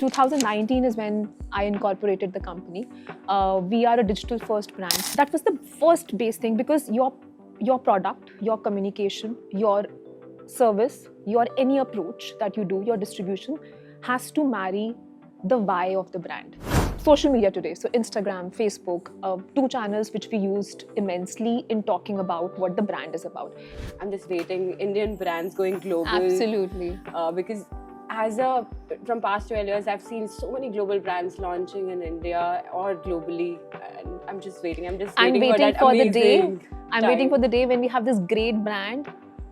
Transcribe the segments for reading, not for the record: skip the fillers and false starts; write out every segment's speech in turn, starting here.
2019 is when I incorporated the company. We are a digital first brand. That was the first base thing, because your product, your communication, your service, your any approach that you do, your distribution has to marry the why of the brand. Social media today, so Instagram, Facebook, two channels which we used immensely in talking about what the brand is about. I'm just waiting Indian brands going global. Absolutely. Because from past 12 years, I've seen so many global brands launching in India or globally, and I'm just waiting. I'm waiting for the day when we have this great brand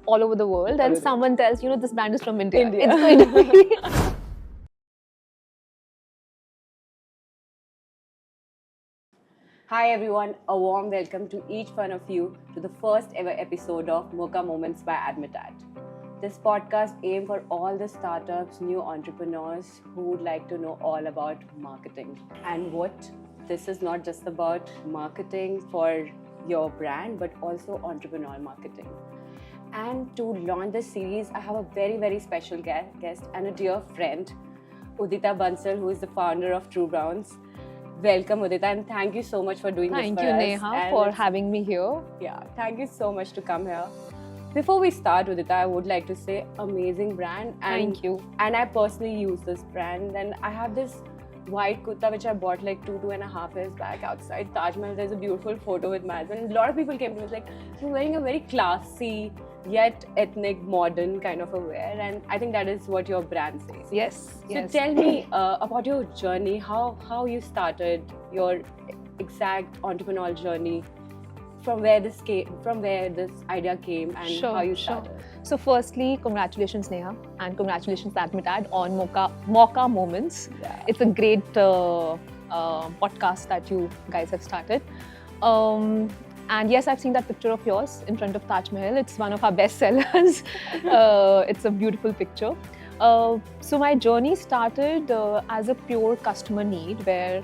all over the world, and someone tells, this brand is from India. India. It's going to be. Hi everyone, a warm welcome to each one of you to the first ever episode of Mocha Moments by Admitat. This podcast aims for all the startups, new entrepreneurs who would like to know all about marketing. And what this is not just about marketing for your brand, but also entrepreneurial marketing. And to launch this series, I have a very, very special guest and a dear friend, Udita Bansal, who is the founder of trueBrowns. Welcome, Udita, and thank you so much for doing this for us. Thank you, Neha, for having me here. Yeah, thank you so much to come here. Before we start, Udita, I would like to say amazing brand. Thank you. And I personally use this brand. And I have this white kurta which I bought like 2.5 years back outside Taj Mahal. There's a beautiful photo with my husband. And a lot of people came to me like, you're wearing a very classy yet ethnic, modern kind of a wear, and I think that is what your brand says. Yes. So tell me about your journey, how you started your exact entrepreneurial journey, from where this idea came, and how you started. So firstly, congratulations Neha, and congratulations Admitat on Mocha Moments. Yeah. It's a great podcast that you guys have started. And yes, I've seen that picture of yours in front of Taj Mahal. It's one of our best sellers. It's a beautiful picture. So my journey started as a pure customer need, where,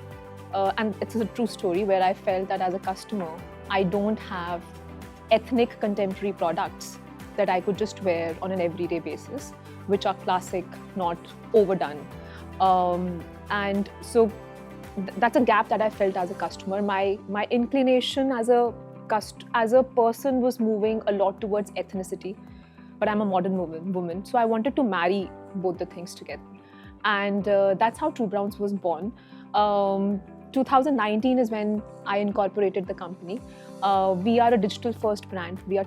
and it's a true story, where I felt that as a customer, I don't have ethnic contemporary products that I could just wear on an everyday basis, which are classic, not overdone. And so that's a gap that I felt as a customer. My inclination as a person was moving a lot towards ethnicity, but I'm a modern woman, so I wanted to marry both the things together, and that's how trueBrowns was born. 2019 is when I incorporated the company. We are a digital first brand. We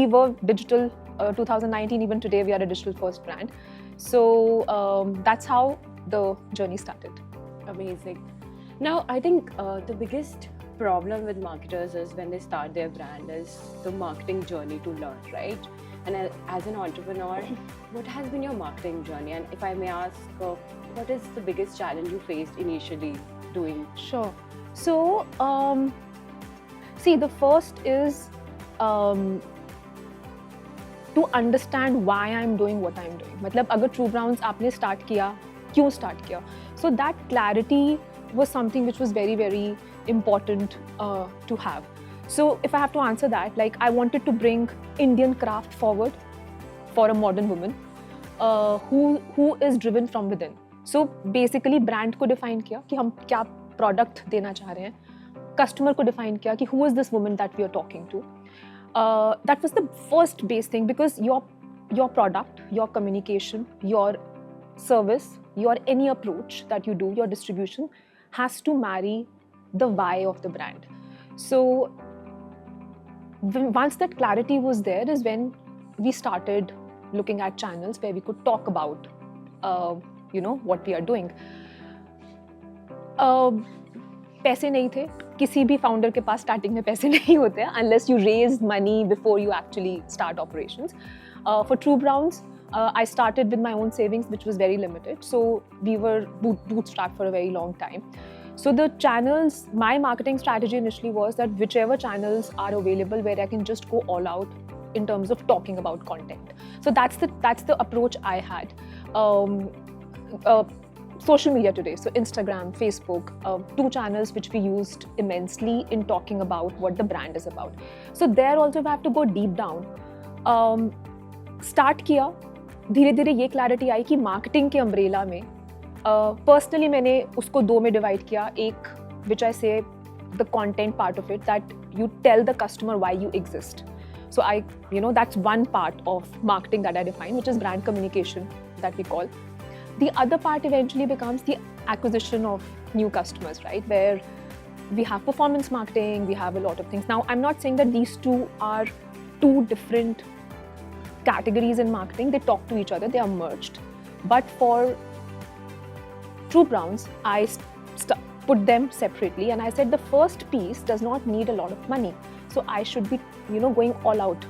were digital 2019, even today we are a digital first brand. So that's how the journey started. Amazing. Now, I think the biggest problem with marketers is when they start their brand is the marketing journey to learn, right? And as an entrepreneur, what has been your marketing journey? And if I may ask, what is the biggest challenge you faced initially doing? Sure. So, see, the first is to understand why I'm doing what I'm doing. मतलब अगर trueBrowns आपने start किया, क्यों start किया? So that clarity was something which was very, very important to have. So if I have to answer that, like I wanted to bring Indian craft forward for a modern woman who is driven from within. So basically brand को define किया कि हम क्या product देना चाह रहे हैं, customer को define किया कि who is this woman that we are talking to. That was the first base thing, because your product, your communication, your service, your any approach that you do, your distribution has to marry the why of the brand. So once that clarity was there is when we started looking at channels where we could talk about what we are doing. पैसे नहीं थे, किसी भी founder के पास starting में पैसे नहीं होते हैं unless you raise money before you actually start operations. For trueBrowns, I started with my own savings, which was very limited. So we were bootstrapped for a very long time. So the channels, my marketing strategy initially was that whichever channels are available where I can just go all out in terms of talking about content. So that's the approach I had. Social media today, so Instagram, Facebook, two channels which we used immensely in talking about what the brand is about. So there also we have to go deep down. Start किया, धीरे धीरे ये clarity आई कि marketing के umbrella में personally मैंने उसको दो में डिवाइड किया. एक which I say the content part of it, that you tell the customer why you exist. So that's one part of marketing that I define, which is brand communication that we call. The other part eventually becomes the acquisition of new customers, right? Where we have performance marketing, we have a lot of things. Now, I'm not saying that these two are two different categories in marketing. They talk to each other, they are merged. But for trueBrowns, I put them separately, and I said the first piece does not need a lot of money. So I should be, going all out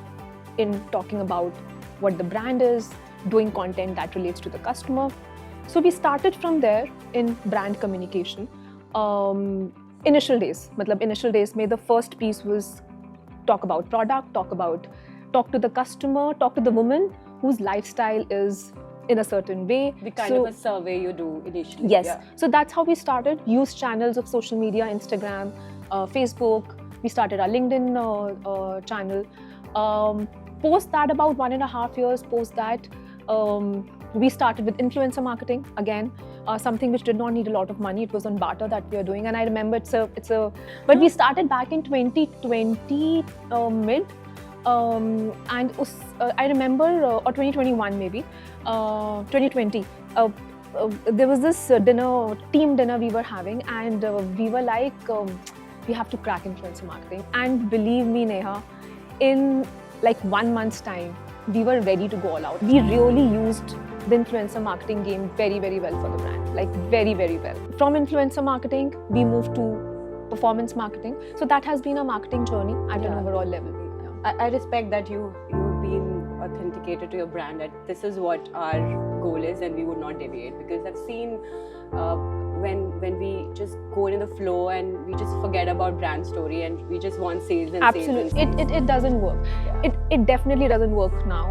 in talking about what the brand is, doing content that relates to the customer. So we started from there in brand communication. Initial days, may the first piece was talk about product, talk to the customer, talk to the woman whose lifestyle is in a certain way. The kind of a survey you do initially. Yes. Yeah. So that's how we started. Use channels of social media, Instagram, Facebook. We started our LinkedIn channel. Post that, about 1.5 years post that, we started with influencer marketing again, something which did not need a lot of money. It was on barter that we are doing, and I remember but we started back in 2020 mid, and I remember or 2021 maybe, 2020. There was this team dinner we were having, and we were like, we have to crack influencer marketing. And believe me, Neha, in like 1 month's time, we were ready to go all out. We really used the influencer marketing game very, very well for the brand, like very, very well. From influencer marketing, we moved to performance marketing. So that has been a marketing journey at an overall level. Yeah. I respect that you've been authenticated to your brand, that this is what our goal is and we would not deviate, because I've seen when we just go in the flow and we just forget about brand story and we just want sales and absolutely sales and it doesn't work. Yeah. It definitely doesn't work now.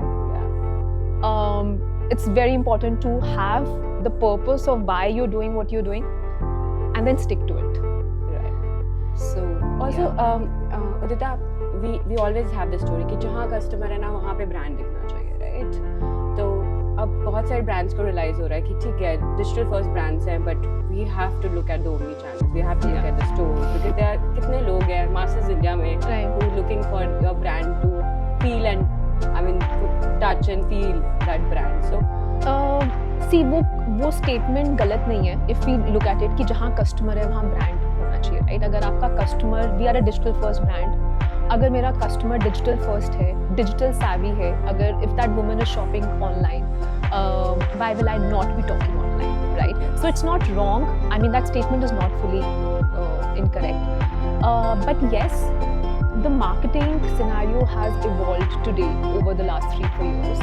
Yeah. It's very important to have the purpose of why you're doing what you're doing and then stick to it. Right. So also Udita, we always have this story कि जहाँ customer है ना वहाँ पे brand दिखना चाहिए, right? तो अब बहुत सारे ब्रांड्स को रियलाइज हो रहा है कि ठीक है, डिजिटल फर्स्ट ब्रांड्स हैं, but we have to look at the omni channels, we have to look at the stores, because there are कितने लोग हैं मासेस इंडिया में who looking for your brand to feel and I mean touch and feel that brand. So see, वो statement गलत नहीं है if we look at it कि जहाँ कस्टमर है वहाँ ब्रांड होना चाहिए, राइट? अगर आपका customer, we are a digital first brand, अगर मेरा कस्टमर डिजिटल फर्स्ट है, डिजिटल savvy है, अगर if that woman is shopping online, why will I not be talking online, right? So it's not wrong. I mean, that statement is not fully incorrect. But yes, the marketing scenario has evolved today over the last 3-4 years,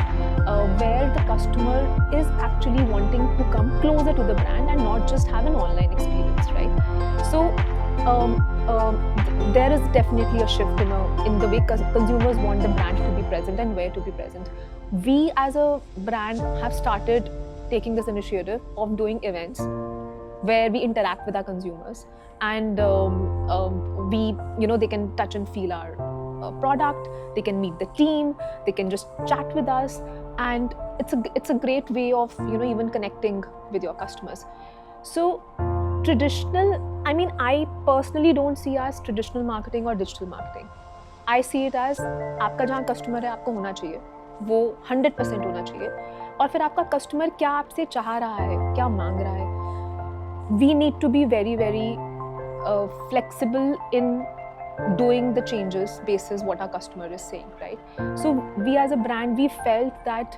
where the customer is actually wanting to come closer to the brand and not just have an online experience, right? So there is definitely a shift in the way consumers want the brand to be present and where to be present. We as a brand have started taking this initiative of doing events where we interact with our consumers, and we, they can touch and feel our product, they can meet the team, they can just chat with us, and it's a great way of even connecting with your customers. So traditional, I mean, I personally don't see as traditional marketing or digital marketing. I see it as आपका जहाँ customer है आपको होना चाहिए, वो 100% होना चाहिए, और फिर आपका कस्टमर क्या आपसे चाह रहा है, क्या मांग रहा है. We need to be very, very flexible in doing the changes basis what our customer is saying, right? So we as a brand, we felt that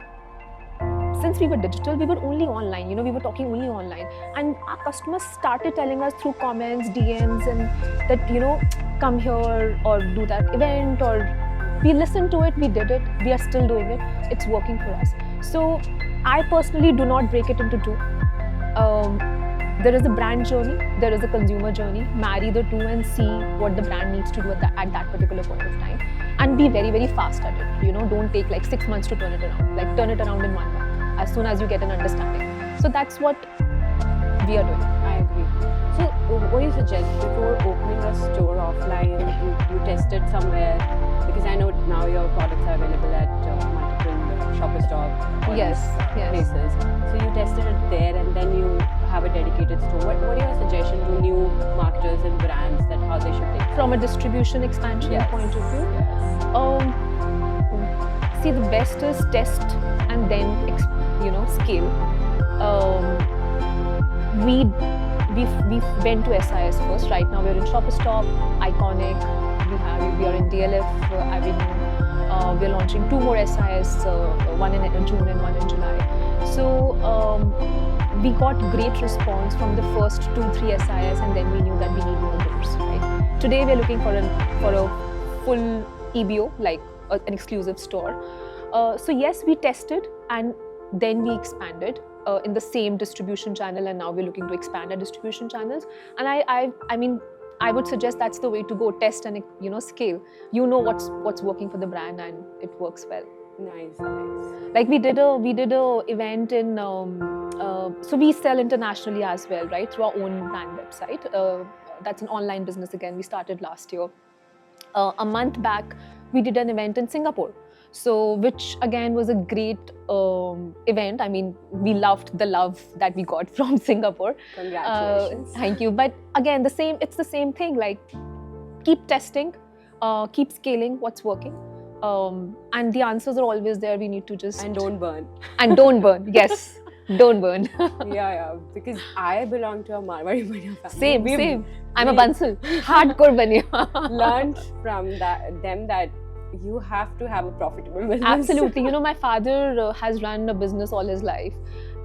since we were digital, we were only online, we were talking only online, and our customers started telling us through comments, DMs, and that come here or do that event, or we listened to it, we did it, we are still doing it, it's working for us. So I personally do not break it into two. There is a brand journey, there is a consumer journey. Marry the two and see what the brand needs to do at that particular point of time, and be very, very fast at it. Don't take like 6 months to turn it around. Like turn it around in 1 month as soon as you get an understanding. So that's what we are doing. I agree. So what do you suggest before opening a store offline? You test it somewhere, because I know now your products are available at multiple Shopper Stop all Yes, these yes. places. So you tested it there, and then you have a dedicated store. What are your suggestions to new marketers and brands that how they should take? From a distribution expansion Yes. point of view, Yes. see, the best is test and then scale. We went to SIS first. Right now we're in Shopper Stop, Iconic. We are in DLF Avenue. We're launching 2 more SIS, one in June and one in July. So we got great response from the first 2-3 SIS, and then we knew that we need more doors. Right? Today we're looking for a full EBO, like an exclusive store. So yes, we tested and then we expanded in the same distribution channel, and now we're looking to expand our distribution channels. And I mean, I would suggest that's the way to go. Test and scale. You know what's working for the brand, and it works well. Nice, nice. Like we did a event in so we sell internationally as well, right, through our own brand website. That's an online business again. We started last year. A month back, we did an event in Singapore. So, which again was a great event. I mean, we loved the love that we got from Singapore. Congratulations. Thank you. But again, it's the same thing. Like, keep testing, keep scaling what's working. And the answers are always there. We need to just... And don't burn. And don't burn. Yes. Don't burn. Yeah. Because I belong to a Marwari Baniya family. Same. I'm a Bansal. Hardcore Baniya. Learned from them that you have to have a profitable business. Absolutely. My father has run a business all his life.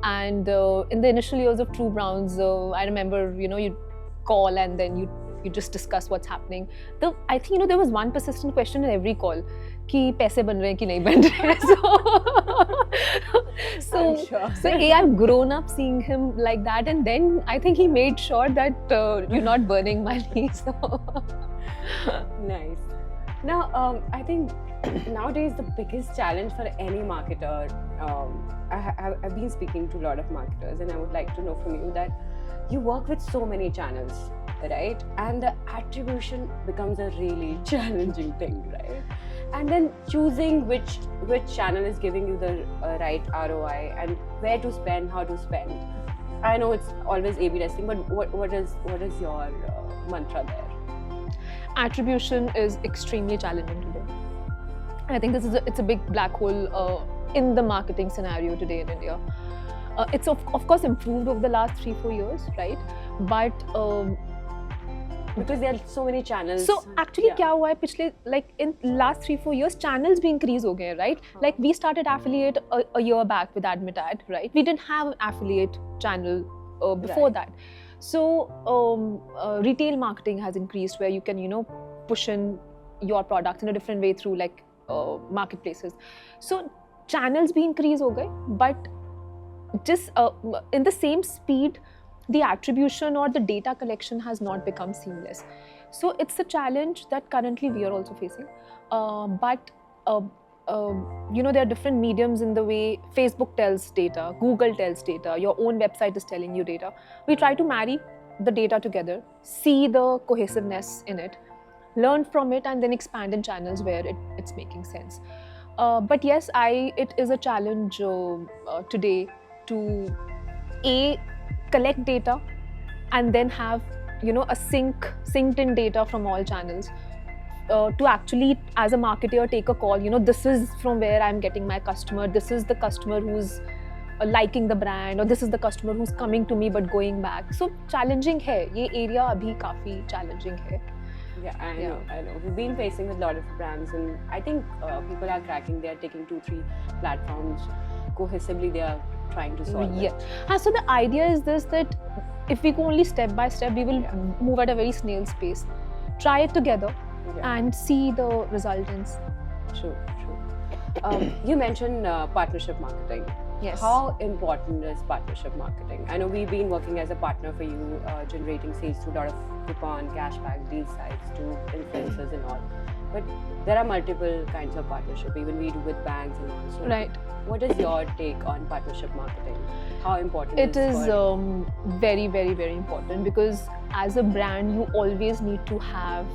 And in the initial years of trueBrowns, I remember, you'd call and then you just discuss what's happening. I think, there was one persistent question in every call. Ki paise ban rahe ki nahi ban rahe. So I've grown up seeing him like that, and then I think he made sure that you're not burning money. So nice. Now, I think nowadays the biggest challenge for any marketer, I've been speaking to a lot of marketers, and I would like to know from you that you work with so many channels, right? And the attribution becomes a really challenging thing, right? And then choosing which channel is giving you the right ROI and where to spend, how to spend. I know it's always A/B testing, but what is your mantra there? Attribution is extremely challenging today. I think it's a big black hole in the marketing scenario today in India. It's of course improved over the last 3-4 years, right? But because there are so many channels. So actually, क्या हुआ है पिछले in last 3-4 years, channels भी increase हो गए हैं, right? Like we started affiliate a year back with AdmitAd, right? We didn't have an affiliate channel before that. So retail marketing has increased, where you can push in your products in a different way through marketplaces. So channels भी increase हो गए, but just in the same speed, the attribution or the data collection has not become seamless. So it's a challenge that currently we are also facing. But there are different mediums in the way Facebook tells data, Google tells data, your own website is telling you data. We try to marry the data together, see the cohesiveness in it, learn from it, and then expand in channels where it's making sense. But yes, it is a challenge today to collect data and then have a synced in data from all channels to actually, as a marketer, take a call. This is from where I'm getting my customer. This is the customer who's liking the brand, or this is the customer who's coming to me but going back. So challenging hai. Ye area abhi kafi challenging hai. Yeah, I know. We've been facing with a lot of brands, and I think people are cracking. They are taking 2-3 platforms cohesively. They are trying to solve it. So the idea is this, that if we go only step by step, we will move at a very snail's pace. Try it together and see the resultants. True. You mentioned partnership marketing. Yes. How important is partnership marketing? I know we've been working as a partner for you, generating sales through a lot of coupon, cashback, deal sites to influencers and all. But there are multiple kinds of partnership. Even we do with banks and all. So right. What is your take on partnership marketing? How important it is? It is very, very, very important, because as a brand, you always need to have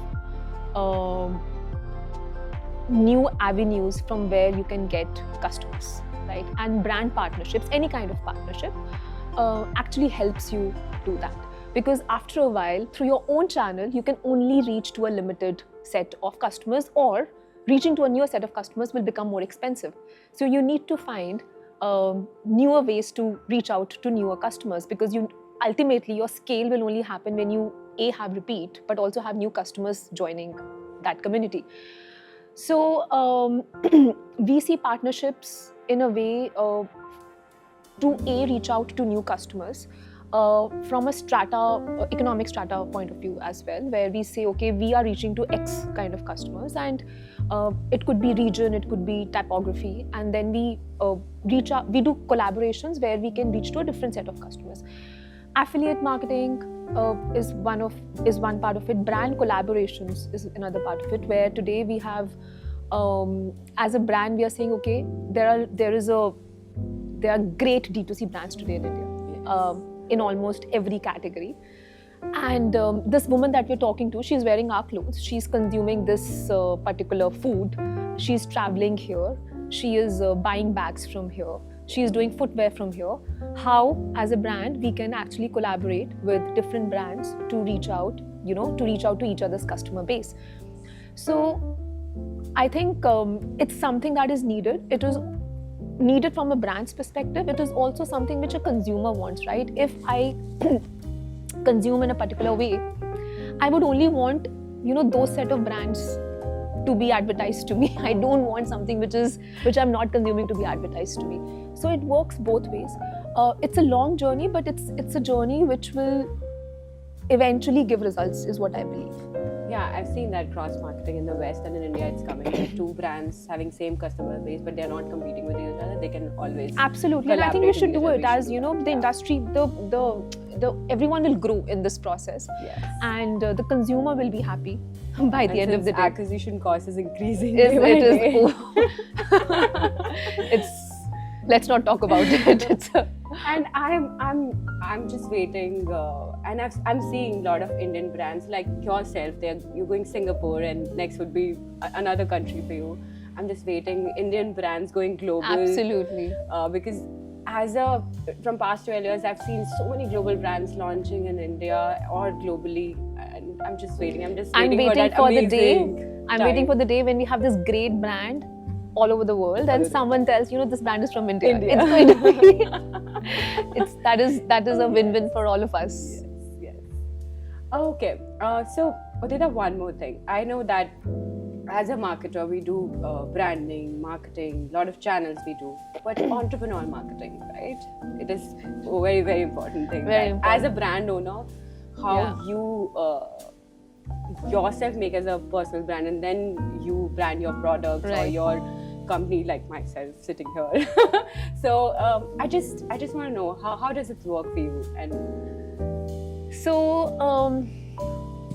new avenues from where you can get customers, right? And brand partnerships, any kind of partnership, actually helps you do that. Because after a while, through your own channel, you can only reach to a limited set of customers, or reaching to a newer set of customers will become more expensive. So you need to find newer ways to reach out to newer customers, because ultimately your scale will only happen when you have repeat, but also have new customers joining that community. So we see partnerships in a way to reach out to new customers from a economic strata point of view as well, where we say, okay, we are reaching to X kind of customers, and it could be region, it could be typography, and then we reach out. We do collaborations where we can reach to a different set of customers. Affiliate marketing is one part of it. Brand collaborations is another part of it, where today we have, as a brand, we are saying, okay, there are great D2C brands today in India, in almost every category. And this woman that we're talking to, she's wearing our clothes, she's consuming this particular food, she's traveling here, she is buying bags from here, she's doing footwear from here. How, as a brand, we can actually collaborate with different brands to reach out, to each other's customer base. So I think it's something that is needed. It is needed from a brand's perspective. It is also something which a consumer wants, right? If I consume in a particular way, I would only want, those set of brands to be advertised to me. I don't want something which I'm not consuming to be advertised to me. So it works both ways. It's a long journey, but it's a journey which will eventually give results, is what I believe. Yeah, I've seen that cross-marketing in the West, and in India it's coming. Two brands having same customer base, but they're not competing with each other. They can always absolutely, and I think we should do it. As you know, the industry, the everyone will grow in this process, yes. And the consumer will be happy by the end of the day. Acquisition cost is increasing. Let's not talk about it. And I'm just waiting, and I'm seeing a lot of Indian brands like yourself. You're going Singapore, and next would be another country for you. I'm just waiting Indian brands going global. Absolutely. Because from past 12 years, I've seen so many global brands launching in India or globally, and I'm just waiting. I'm waiting for the day when we have this great brand all over the world, and someone tells, this brand is from India. It's going to be that is a win-win for all of us. Yes. Okay. So Udita, one more thing. I know that as a marketer, we do branding, marketing, a lot of channels we do, but entrepreneurial marketing, right? It is a very, very important thing. Very important. As a brand owner, how you yourself make as a personal brand, and then you brand your products or your company, like myself sitting here. So I just want to know how does it work for you? And so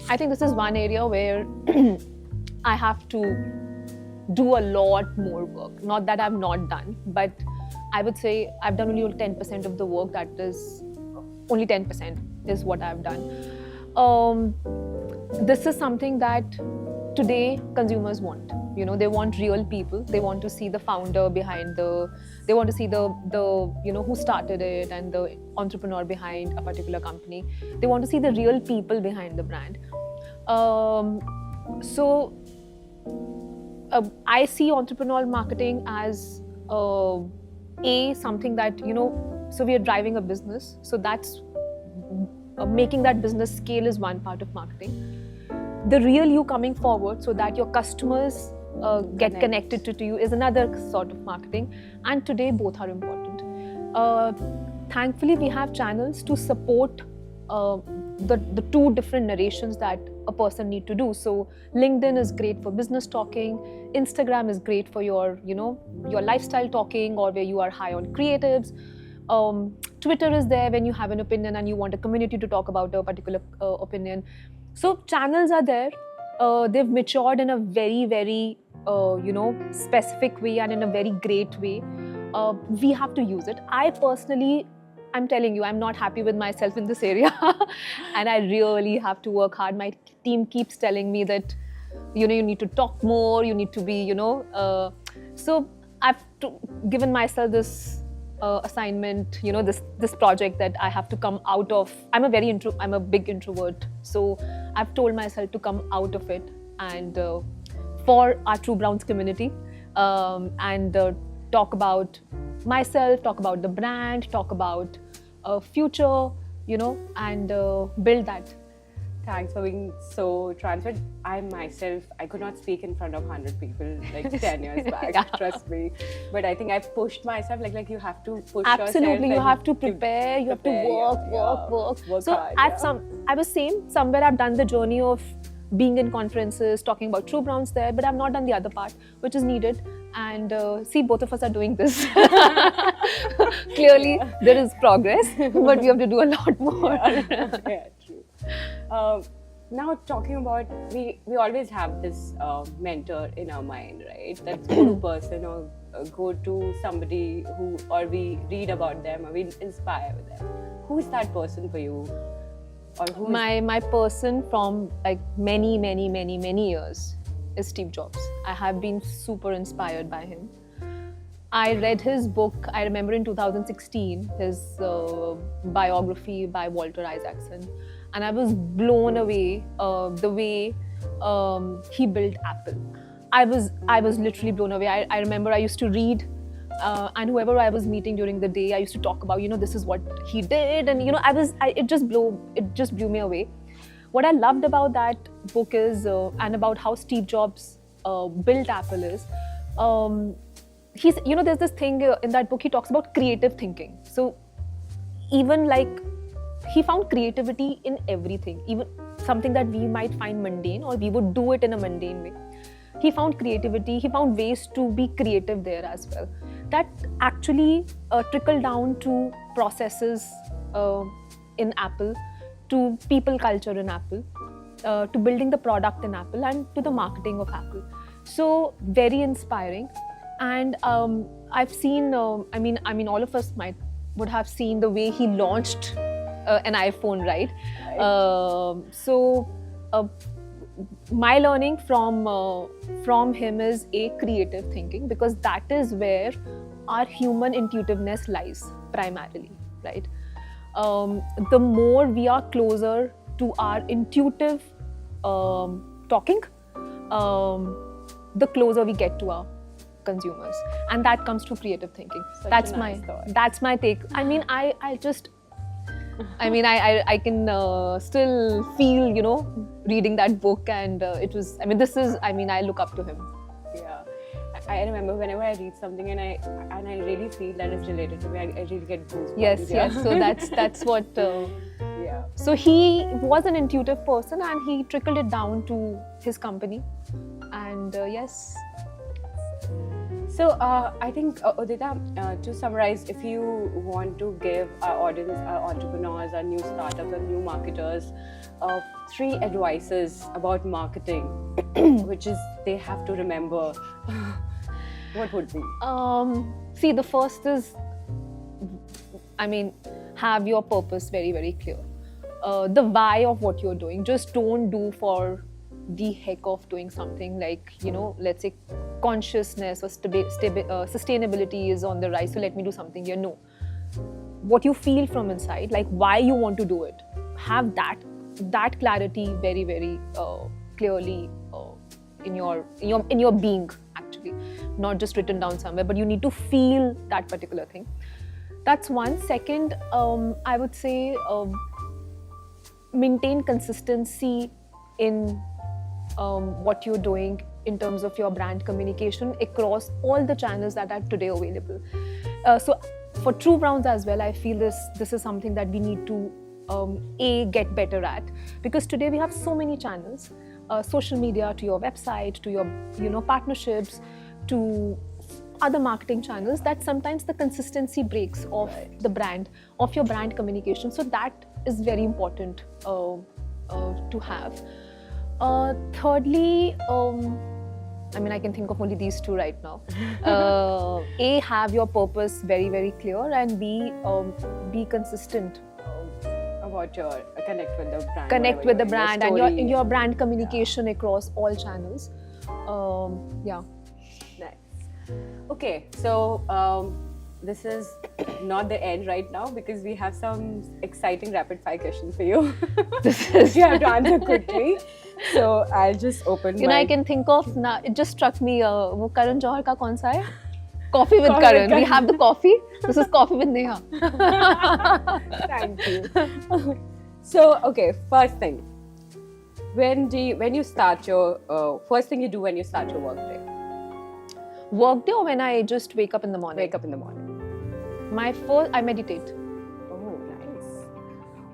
I think this is one area where I have to do a lot more work. Not that I've not done, but I would say I've done only 10% of the work. That is only 10% is what I've done. This is something that today consumers want. They want real people. They want to see the founder behind they want to see the who started it and the entrepreneur behind a particular company. They want to see the real people behind the brand. So I see entrepreneurial marketing as something that, so we are driving a business. So that's making that business scale is one part of marketing. The real you coming forward so that your customers get connected to you is another sort of marketing. And today both are important. Thankfully, we have channels to support the two different narrations that a person need to do. So LinkedIn is great for business talking. Instagram is great for your lifestyle talking, or where you are high on creatives. Twitter is there when you have an opinion and you want a community to talk about a particular opinion. So channels are there. They've matured in a very, very specific way and in a very great way. We have to use it. I personally, I'm telling you, I'm not happy with myself in this area and I really have to work hard. My team keeps telling me that you need to talk more, you need to be, so I've given myself this assignment, this project that I have to come out of. I'm a big introvert, so I've told myself to come out of it and for our trueBrowns community, and talk about myself, talk about the brand, talk about future, and build that. Thanks for being so transparent. I myself, I could not speak in front of 100 people like 10 years back, Yeah. trust me. But I think I pushed myself, like you have to push Absolutely, yourself. you and have to prepare, you have to work. So hard, I was same, somewhere I've done the journey of being in conferences, talking about trueBrowns there, but I've not done the other part, which is needed. And see, both of us are doing this. Clearly, there is progress, but we have to do a lot more. Yeah, true. Now talking about, we always have this mentor in our mind, right? That go-to person or go to somebody who, or we read about them or we inspire with them. Who's that person for you? Or who My person from like many years is Steve Jobs. I have been super inspired by him. I read his book, I remember in 2016, his biography by Walter Isaacson, and I was blown away the way he built Apple. I was literally blown away. I remember I used to read, and whoever I was meeting during the day, I used to talk about, this is what he did, and it just blew me away. What I loved about that book is, and about how Steve Jobs built Apple is, there's this thing in that book, he talks about creative thinking. So even like, he found creativity in everything, even something that we might find mundane or we would do it in a mundane way. He found creativity, he found ways to be creative there as well. That actually trickled down to processes in Apple, to people culture in Apple, to building the product in Apple, and to the marketing of Apple. So very inspiring. And I've seen, I mean, all of us would have seen the way he launched an iPhone, right? My learning from him is creative thinking, because that is where our human intuitiveness lies primarily, right? The more we are closer to our intuitive talking, the closer we get to our consumers, and that comes to creative thinking. That's my take. I mean, I can still feel, reading that book, and it was, I look up to him. Yeah, I remember whenever I read something and I really feel that it's related to me, I really get goosebumps. Yes. So that's what. Yeah. So he was an intuitive person, and he trickled it down to his company, and yes. So I think, Udita, to summarize, if you want to give our audience, our entrepreneurs, our new startups, our new marketers, 3 advices about marketing, which is they have to remember, what would be? See, the first is, have your purpose very, very clear. The why of what you're doing. Just don't do for the heck of doing something, like, let's say consciousness or sustainability is on the rise, so let me do something here. No. What you feel from inside, like why you want to do it, have that clarity very, very clearly in your being, actually, not just written down somewhere, but you need to feel that particular thing. That's one. Second, I would say maintain consistency in what you're doing in terms of your brand communication across all the channels that are today available. So for trueBrowns as well, I feel this is something that we need to get better at, because today we have so many channels, social media to your website, to your partnerships, to other marketing channels, that sometimes the consistency breaks of the brand, of your brand communication. So that is very important to have. Thirdly, I can think of only these 2 right now. A, have your purpose very, very clear, and B, be consistent about your connect with the brand. Connect with the brand and your brand Yeah. communication across all channels. Yeah. Nice. Okay, so this is not the end right now because we have some exciting rapid fire questions for you. Which you have to answer quickly. So I'll just open. You know, I can think of now. It just struck me. वो Karan Johar का कौन सा है? Coffee with Coffee with Karan. We have the coffee. This is coffee with Neha. Thank you. So okay, first thing. When you start your first thing you do when you start your work day? Work day or when I just wake up in the morning? Wake up in the morning. I meditate. Oh, nice.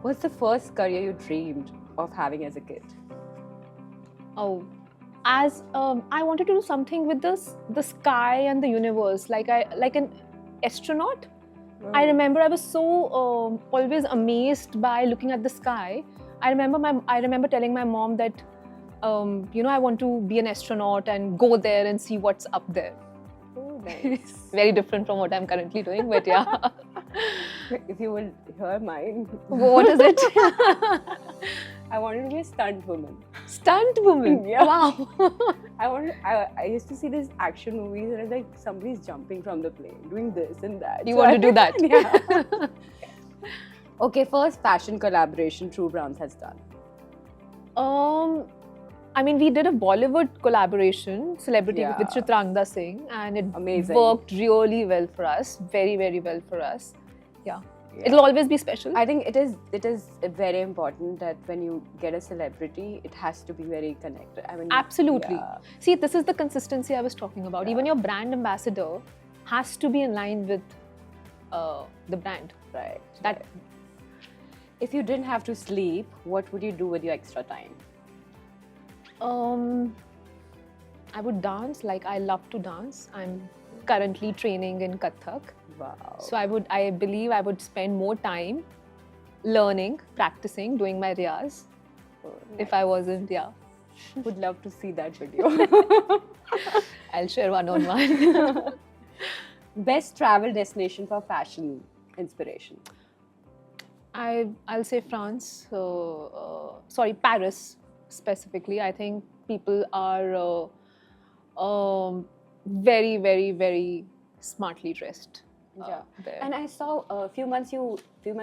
What's the first career you dreamed of having as a kid? Oh, as I wanted to do something with the sky and the universe, like an astronaut. I remember I was so always amazed by looking at the sky. I remember telling my mom that I want to be an astronaut and go there and see what's up there. Oh, nice. Very different from what I'm currently doing, but yeah. If you will hear mine. What is it? I wanted to be a stunt woman. Stunt woman? Yeah. Wow. I used to see these action movies and it's like somebody's jumping from the plane, doing this and that. You want to do that? Yeah. Okay, first fashion collaboration trueBrowns has done. I mean, we did a Bollywood collaboration, Celebrity Yeah. with Chitrangda Singh, and it Amazing. worked really well for us. Very, very well for us. Yeah. It'll always be special. I think it is very important that when you get a celebrity, it has to be very connected. I mean, Absolutely. yeah. See, this is the consistency I was talking about. Yeah. Even your brand ambassador has to be in line with the brand. Right. That. right. If you didn't have to sleep, what would you do with your extra time? I would dance. Like, I love to dance. I'm currently training in Kathak. Wow. So I believe I would spend more time learning, practicing, doing my riyaz. If I wasn't, yeah. Would love to see that video. I'll share one-on-one. Best travel destination for fashion inspiration? I'll say France. Paris specifically. I think people are very, very, very smartly dressed. There. And I saw a few months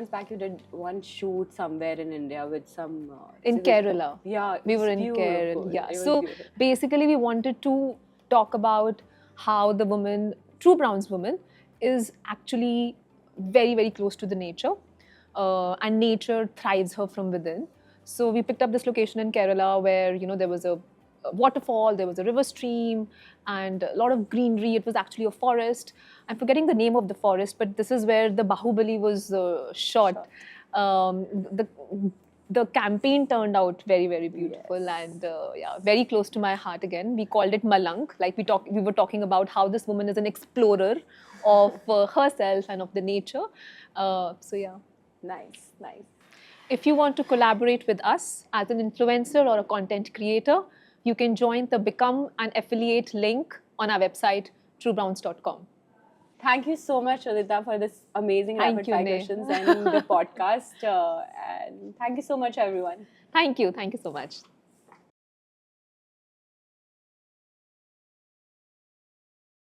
back you did one shoot somewhere in India with some in Kerala. Yeah, We were in beautiful. Kerala. Yeah. It was So beautiful. basically, we wanted to talk about how the woman, trueBrowns woman, is actually very, very close to the nature, and nature thrives her from within. So we picked up this location in Kerala where there was a waterfall, there was a river stream, and a lot of greenery. It was actually a forest. I'm forgetting the name of the forest, but this is where the Bahubali was shot. The campaign turned out very, very beautiful. Yes. And very close to my heart again. We called it Malang. Like we were talking about how this woman is an explorer of herself and of the nature. So yeah. Nice. If you want to collaborate with us as an influencer or a content creator, you can join the Become an Affiliate link on our website, trueBrowns.com. Thank you so much, Udita, for this amazing Thank rapid you, fire Neha. questions and the podcast. And thank you so much, everyone. Thank you so much.